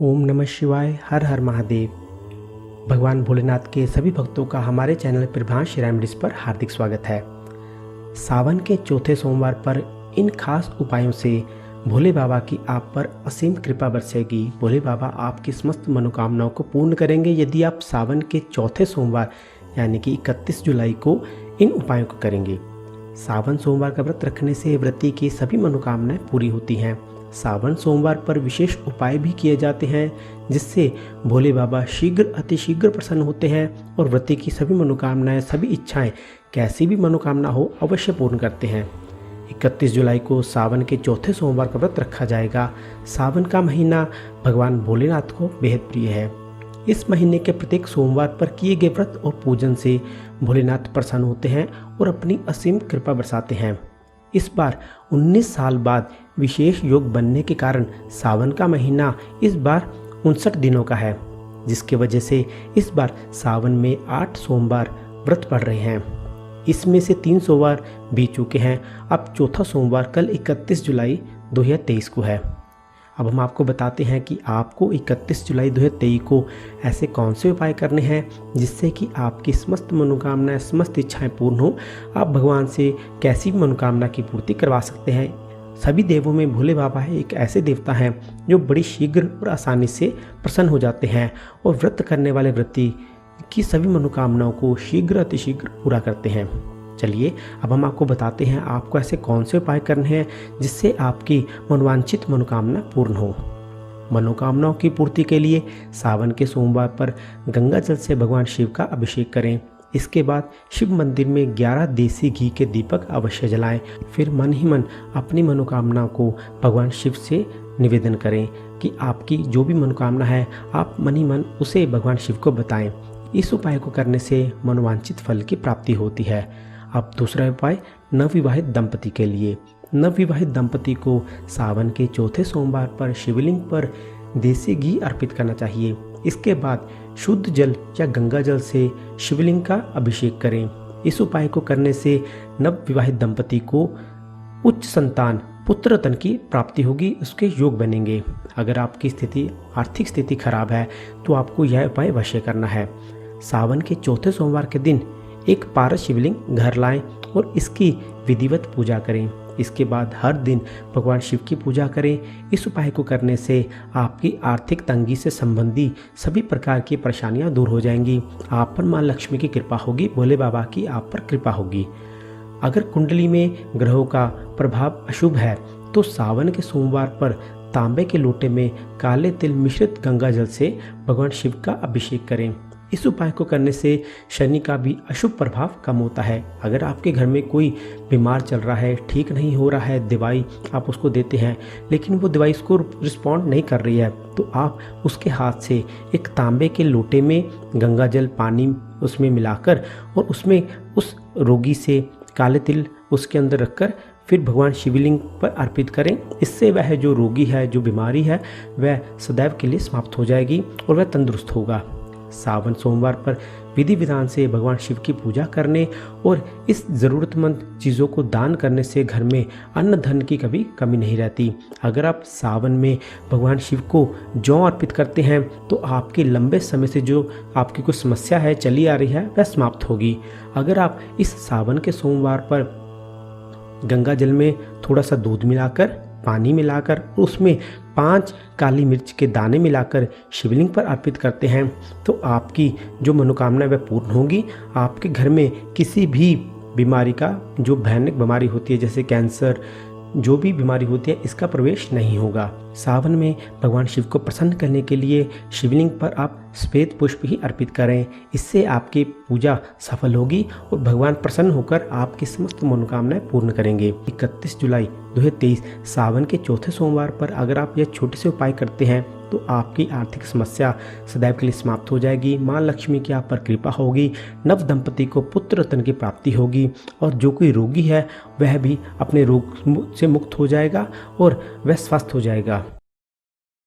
ओम नमः शिवाय। हर हर महादेव। भगवान भोलेनाथ के सभी भक्तों का हमारे चैनल प्रभांश रेमेडीज पर हार्दिक स्वागत है। सावन के चौथे सोमवार पर इन खास उपायों से भोले बाबा की आप पर असीम कृपा बरसेगी। भोले बाबा आपकी समस्त मनोकामनाओं को पूर्ण करेंगे यदि आप सावन के चौथे सोमवार यानी कि 31 जुलाई को इन उपायों को करेंगे। सावन सोमवार का व्रत रखने से व्रती की सभी मनोकामनाएं पूरी होती हैं। सावन सोमवार पर विशेष उपाय भी किए जाते हैं जिससे भोले बाबा शीघ्र अतिशीघ्र प्रसन्न होते हैं और व्रती की सभी मनोकामनाएं, सभी इच्छाएं, कैसी भी मनोकामना हो, अवश्य पूर्ण करते हैं। 31 जुलाई को सावन के चौथे सोमवार का व्रत रखा जाएगा। सावन का महीना भगवान भोलेनाथ को बेहद प्रिय है। इस महीने के प्रत्येक सोमवार पर किए गए व्रत और पूजन से भोलेनाथ प्रसन्न होते हैं और अपनी असीम कृपा बरसाते हैं। इस बार 19 साल बाद विशेष योग बनने के कारण सावन का महीना इस बार 59 दिनों का है, जिसकी वजह से इस बार सावन में 8 सोमवार व्रत पड़ रहे हैं। इसमें से 3 सोमवार बीत चुके हैं। अब चौथा सोमवार कल 31 जुलाई 2023 को है। अब हम आपको बताते हैं कि आपको 31 जुलाई 2023 को ऐसे कौन से उपाय करने हैं जिससे कि आपकी समस्त मनोकामनाएं, समस्त इच्छाएं पूर्ण हो। आप भगवान से कैसी भी मनोकामना की पूर्ति करवा सकते हैं। सभी देवों में भोले बाबा एक ऐसे देवता हैं जो बड़ी शीघ्र और आसानी से प्रसन्न हो जाते हैं और व्रत करने वाले व्रती की सभी मनोकामनाओं को शीघ्र अतिशीघ्र पूरा करते हैं। चलिए अब हम आपको बताते हैं आपको ऐसे कौन से उपाय करने हैं जिससे आपकी मनोवांछित मनोकामना पूर्ण हो। मनोकामनाओं की पूर्ति के लिए सावन के सोमवार पर गंगा जल से भगवान शिव का अभिषेक करें। इसके बाद शिव मंदिर में 11 देसी घी के दीपक अवश्य जलाएं। फिर मन ही मन अपनी मनोकामना को भगवान शिव से निवेदन करें कि आपकी जो भी मनोकामना है आप मन ही मन उसे भगवान शिव को बताएं। इस उपाय को करने से मनोवांछित फल की प्राप्ति होती है। अब दूसरा उपाय नवविवाहित दंपति के लिए। नवविवाहित दंपति को सावन के चौथे सोमवार पर शिवलिंग पर देसी घी अर्पित करना चाहिए। इसके बाद शुद्ध जल या गंगा जल से शिवलिंग का अभिषेक करें। इस उपाय को करने से नवविवाहित दंपति को उच्च संतान पुत्र रत्न की प्राप्ति होगी, उसके योग बनेंगे। अगर आपकी स्थिति आर्थिक स्थिति खराब है तो आपको यह उपाय अवश्य करना है। सावन के चौथे सोमवार के दिन एक पारस शिवलिंग घर लाएं और इसकी विधिवत पूजा करें। इसके बाद हर दिन भगवान शिव की पूजा करें। इस उपाय को करने से आपकी आर्थिक तंगी से संबंधी सभी प्रकार की परेशानियां दूर हो जाएंगी। आप पर मां लक्ष्मी की कृपा होगी, भोले बाबा की आप पर कृपा होगी। अगर कुंडली में ग्रहों का प्रभाव अशुभ है तो सावन के सोमवार पर तांबे के लोटे में काले तिल मिश्रित गंगा जल से भगवान शिव का अभिषेक करें। इस उपाय को करने से शनि का भी अशुभ प्रभाव कम होता है। अगर आपके घर में कोई बीमार चल रहा है, ठीक नहीं हो रहा है, दवाई आप उसको देते हैं लेकिन वो दवाई उसको रिस्पॉन्ड नहीं कर रही है, तो आप उसके हाथ से एक तांबे के लोटे में गंगा जल पानी उसमें मिलाकर और उसमें उस रोगी से काले तिल उसके अंदर रखकर फिर भगवान शिवलिंग पर अर्पित करें। इससे वह जो रोगी है, जो बीमारी है, वह सदैव के लिए समाप्त हो जाएगी और वह तंदुरुस्त होगा। सावन सोमवार पर विधि विधान से भगवान शिव की पूजा करने और इस ज़रूरतमंद चीज़ों को दान करने से घर में अन्न धन की कभी कमी नहीं रहती। अगर आप सावन में भगवान शिव को जौ अर्पित करते हैं तो आपके लंबे समय से जो आपकी कोई समस्या है चली आ रही है वह समाप्त होगी। अगर आप इस सावन के सोमवार पर गंगा जल में थोड़ा सा दूध मिलाकर, पानी मिलाकर, उसमें 5 काली मिर्च के दाने मिलाकर शिवलिंग पर अर्पित करते हैं तो आपकी जो मनोकामना है वह पूर्ण होगी। आपके घर में किसी भी बीमारी का, जो भयानक बीमारी होती है जैसे कैंसर, जो भी बीमारी होती है, इसका प्रवेश नहीं होगा। सावन में भगवान शिव को प्रसन्न करने के लिए शिवलिंग पर आप श्वेत पुष्प ही अर्पित करें। इससे आपकी पूजा सफल होगी और भगवान प्रसन्न होकर आपकी समस्त मनोकामनाएं पूर्ण करेंगे। 31 जुलाई 2023 सावन के चौथे सोमवार पर अगर आप यह छोटे से उपाय करते हैं तो आपकी आर्थिक समस्या सदैव के लिए समाप्त हो जाएगी। मां लक्ष्मी की आप पर कृपा होगी। नव दंपति को पुत्र रत्न की प्राप्ति होगी और जो कोई रोगी है वह भी अपने रोग से मुक्त हो जाएगा और वह स्वस्थ हो जाएगा।